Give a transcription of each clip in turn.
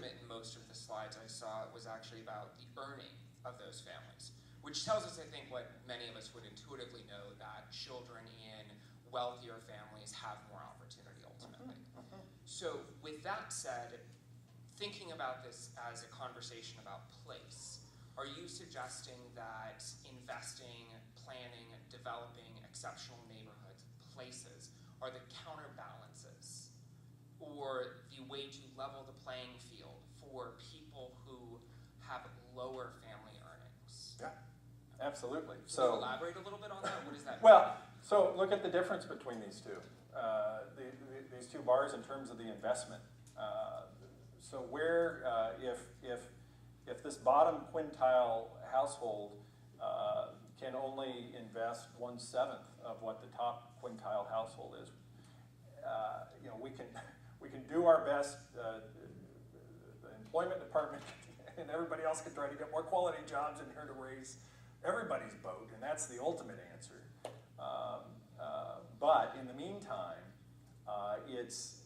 sentiment in most of the slides I saw was actually about the earning of those families, which tells us, I think, what many of us would intuitively know, that children in wealthier families have more opportunity ultimately. So with that said, thinking about this as a conversation about place, are you suggesting that investing, planning, developing exceptional neighborhoods, places, are the counterbalances or the way to level the playing field for people who have lower family earnings? Yeah, absolutely. Can you elaborate a little bit on that? What does that mean? Well, so look at the difference between these two. These two bars in terms of the investment. So where, if this bottom quintile household can only invest 1/7 of what the top quintile household is, you know, we can do our best. The employment department and everybody else can try to get more quality jobs in here to raise everybody's boat, and that's the ultimate answer. But in the meantime, it's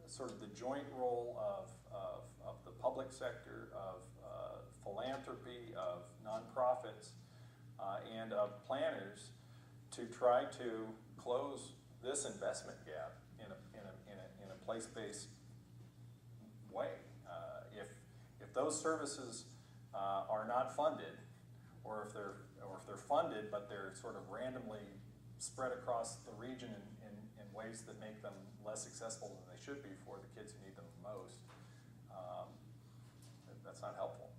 sort of the joint role of the public sector, of philanthropy, of nonprofits, and of planners to try to close this investment gap in a place-based way. If those services are not funded, or if they're funded but they're sort of randomly spread across the region in ways that make them less accessible than they should be for the kids who need them the most, that's not helpful.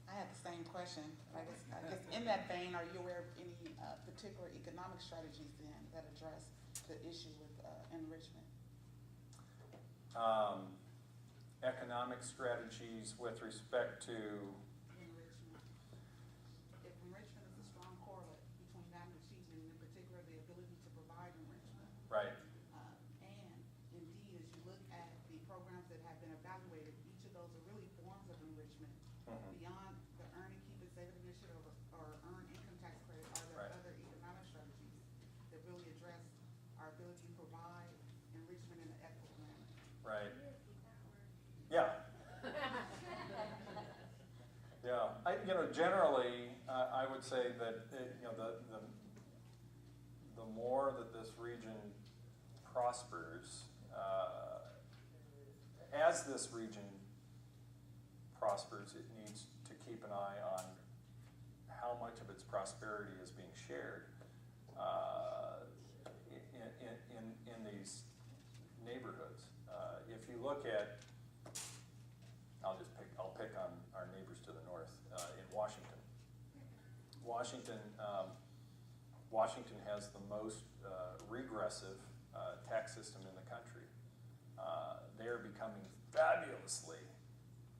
I have the same question. I guess in that vein, are you aware of any particular economic strategies then that address the issue with enrichment? Economic strategies with respect to Enrichment. If enrichment is a strong correlate between that and achievement, and in particular the ability to provide enrichment. right. And indeed, as you look at the programs that have been evaluated, each of those are really forms of enrichment. Beyond the earn and keep it safe initiative or earn income tax credit, are there Right. other economic strategies that really address our ability to provide enrichment in an equitable manner? Right. Yeah. Yeah. Generally, I would say that the more that this region prospers, as this region prospers, it needs to keep an eye on how much of its prosperity is being shared in these neighborhoods. If you look at, I'll pick on our neighbors to the north in Washington. Washington has the most regressive tax system in the country. They are becoming fabulously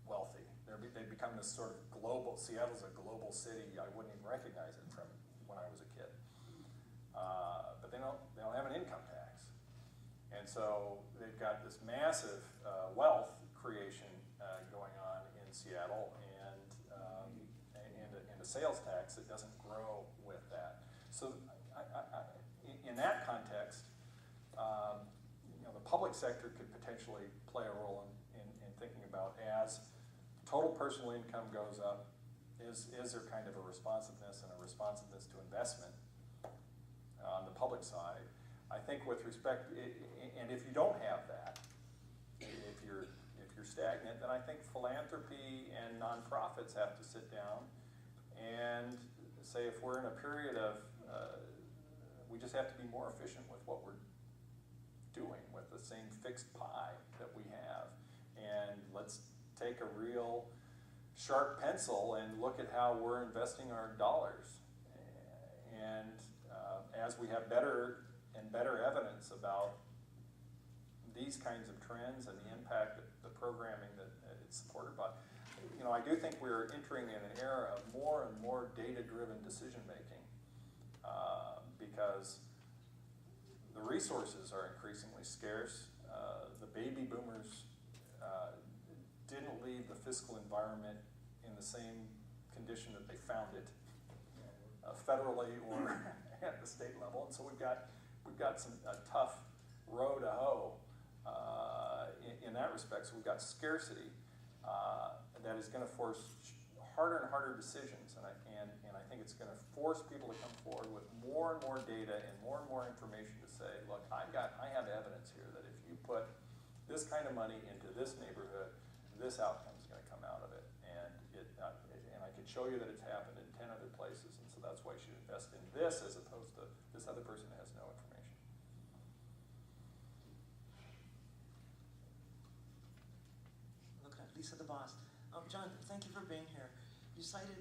wealthy. They've become this sort of global, Seattle's a global city. I wouldn't even recognize it from when I was a kid. But they don't have an income tax. And so they've got this massive wealth creation going on in Seattle, and a sales tax that doesn't grow with that. So in that context, the public sector could potentially play a role in thinking about, as total personal income goes up, is there kind of a responsiveness to investment on the public side? I think with respect, and if you don't have that, if you're stagnant, then I think philanthropy and nonprofits have to sit down and say, if we're in a period of, we just have to be more efficient with what we're doing with the same fixed pie that we have, and let's take a real sharp pencil and look at how we're investing our dollars. And as we have better and better evidence about these kinds of trends and the impact that the programming that it's supported by, I do think we're entering in an era of more and more data-driven decision-making because the resources are increasingly scarce. The baby boomers didn't leave the fiscal environment in the same condition that they found it. federally or at the state level. And so we've got a tough row to hoe in that respect. So we've got scarcity that is going to force harder and harder decisions, and I think it's going to force people to come forward with more and more data and more information to say, look, I have evidence here that if you put this kind of money into this neighborhood, this outcome is going to come out of it, and I can show you that it's happened in 10 other places, and so that's why you should invest in this as opposed to this other person has no information. Looking at Lisa the boss. John, thank you for being here. You cited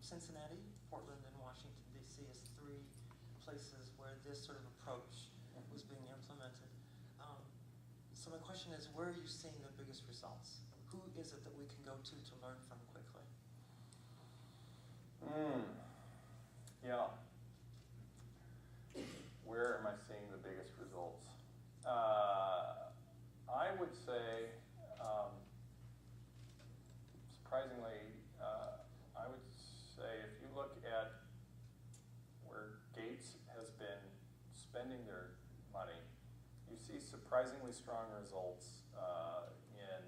Cincinnati, Portland, and Washington, D.C. as 3 places where this sort of approach was being implemented. So my question is, where are you seeing the biggest results? Who is it that we can go to learn from quickly? Yeah. Where am I seeing the biggest results? I would say, surprisingly, I would say if you look at where Gates has been spending their money, you see surprisingly strong results in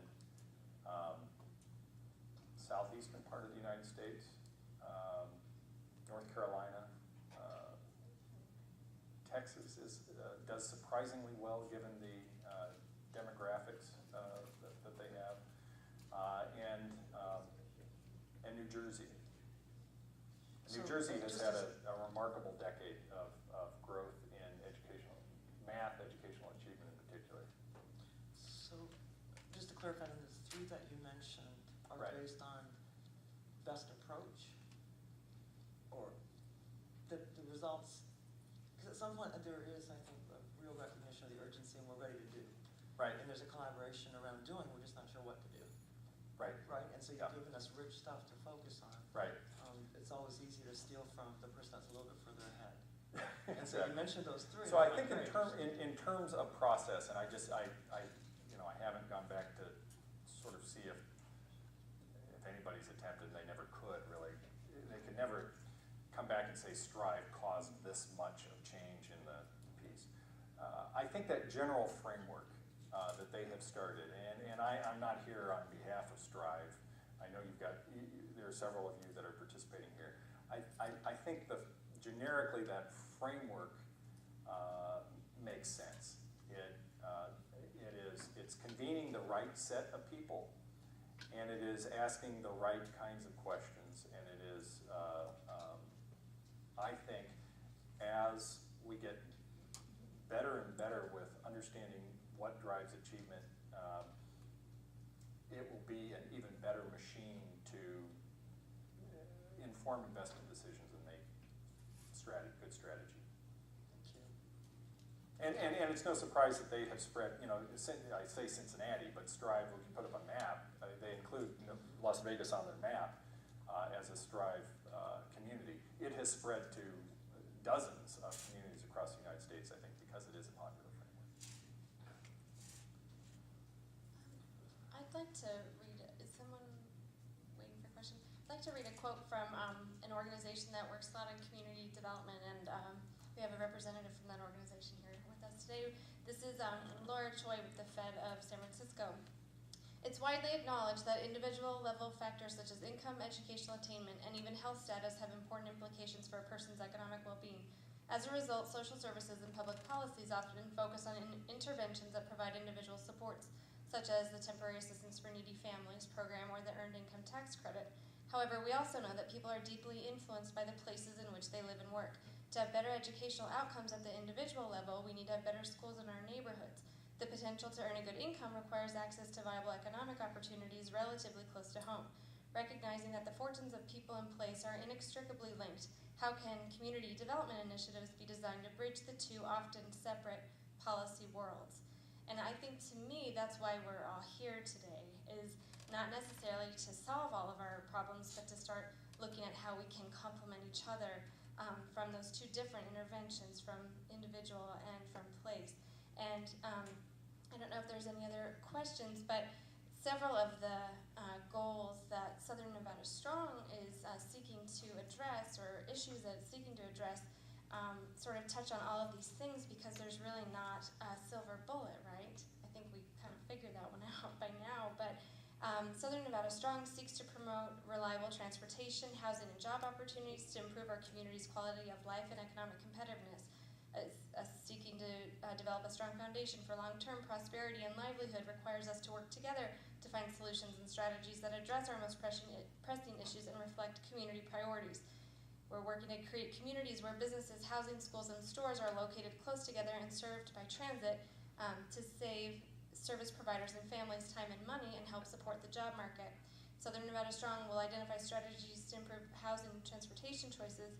southeastern part of the United States, North Carolina, Texas does surprisingly well given the demographics that they have, and New Jersey. New Jersey has had a remarkable decade of growth in educational achievement in particular. So, just to clarify, the 3 that you mentioned are Right. based on best approach, or the results? Because at some point there is, I think, a real recognition of the urgency and we're ready to do. Right. And there's a collaboration around doing, we're just not sure what to do. Right. Right, and so you've given us rich stuff to focus on. Right. It's always easy to steal from the person that's a little bit further ahead. And so Exactly. you mentioned those 3. So I think in terms of process, and I haven't gone back to sort of see if anybody's attempted, and they never could really. They could never come back and say Strive caused this much of change in the piece. I think that general framework that they have started, and I'm not here on behalf of Strive. I know there are several of you that are participating here. I think generically that framework makes sense. It's convening the right set of people, and it is asking the right kinds of questions, and it is, I think, as we get better and better with understanding what drives achievement, it will be an even better machine to inform investment decisions and make good strategy. Thank you. And it's no surprise that they have spread, I say Cincinnati, but Strive, when you put up a map, they include Las Vegas on their map as a Strive community. It has spread to dozens of communities across the United States, I think, because it is a popular framework. I'd like to read, is someone waiting for a question? I'd like to read a quote from an organization that works a lot in community development, and we have a representative from that organization here with us today. This is Laura Choi with the Fed of San Francisco. It's widely acknowledged that individual level factors such as income, educational attainment, and even health status have important implications for a person's economic well-being. As a result, social services and public policies often focus on interventions that provide individual supports, such as the Temporary Assistance for Needy Families program or the Earned Income Tax Credit. However, we also know that people are deeply influenced by the places in which they live and work. To have better educational outcomes at the individual level, we need to have better schools in our neighborhoods. The potential to earn a good income requires access to viable economic opportunities relatively close to home. Recognizing that the fortunes of people in place are inextricably linked, how can community development initiatives be designed to bridge the 2 often separate policy worlds? And I think, to me, that's why we're all here today, is not necessarily to solve all of our problems, but to start looking at how we can complement each other from those 2 different interventions, from individual and from place. And I don't know if there's any other questions, but several of the goals that Southern Nevada Strong is seeking to address, or issues that it's seeking to address, sort of touch on all of these things, because there's really not a silver bullet, right? I think we kind of figured that one out by now, but Southern Nevada Strong seeks to promote reliable transportation, housing, and job opportunities to improve our community's quality of life and economic competitiveness. Seeking to develop a strong foundation for long-term prosperity and livelihood requires us to work together to find solutions and strategies that address our most pressing issues and reflect community priorities. We're working to create communities where businesses, housing, schools, and stores are located close together and served by transit to save service providers and families time and money and help support the job market. Southern Nevada Strong will identify strategies to improve housing and transportation choices,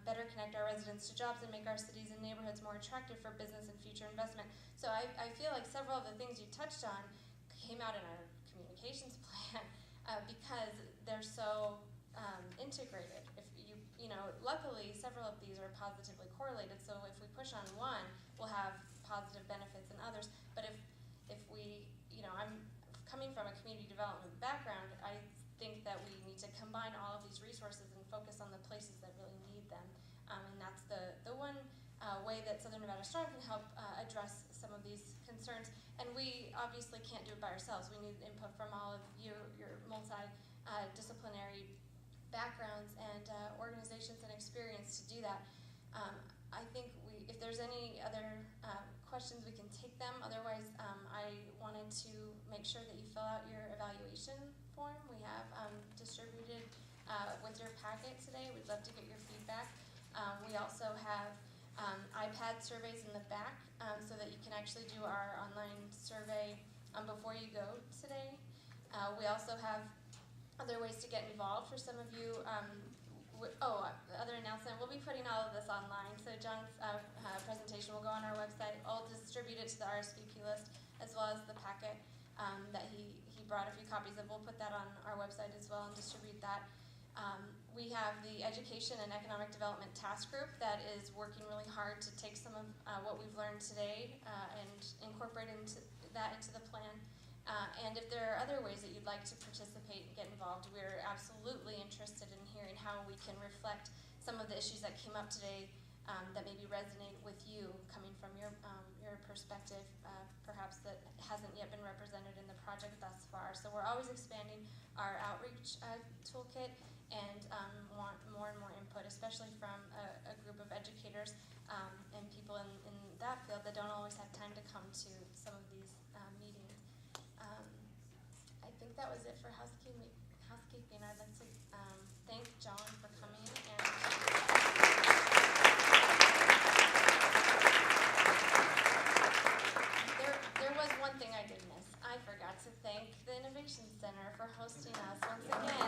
better connect our residents to jobs, and make our cities and neighborhoods more attractive for business and future investment. So I feel like several of the things you touched on came out in our communications plan because they're so integrated. If luckily several of these are positively correlated, so if we push on one, we'll have positive benefits in others. But if we, I'm coming from a community development background, I think that we need to combine all of these resources and focus on the places that really need them. And that's the one way that Southern Nevada Strong can help address some of these concerns. And we obviously can't do it by ourselves. We need input from all of your multi-disciplinary backgrounds and organizations and experience to do that. I think if there's any other questions, we can take them. Otherwise, I wanted to make sure that you fill out your evaluation form. We have distributed with your packet today. We'd love to get your feedback. We also have iPad surveys in the back so that you can actually do our online survey before you go today. We also have other ways to get involved for some of you. The other announcement, we'll be putting all of this online. So John's presentation will go on our website. I'll distribute it to the RSVP list as well as the packet that he brought a few copies of. We'll put that on our website as well and distribute that. We have the Education and Economic Development Task Group that is working really hard to take some of what we've learned today and incorporate that into the plan. And if there are other ways that you'd like to participate and get involved, we're absolutely interested in hearing how we can reflect some of the issues that came up today that maybe resonate with you, coming from your perspective, perhaps that hasn't yet been represented in the project thus far. So we're always expanding our outreach toolkit and want more and more input, especially from a group of educators and people in that field that don't always have time to come to some of these meetings. I think that was it for housekeeping. I'd like to thank John for coming. And there was one thing I did miss. I forgot to thank the Innovation Center for hosting us once again.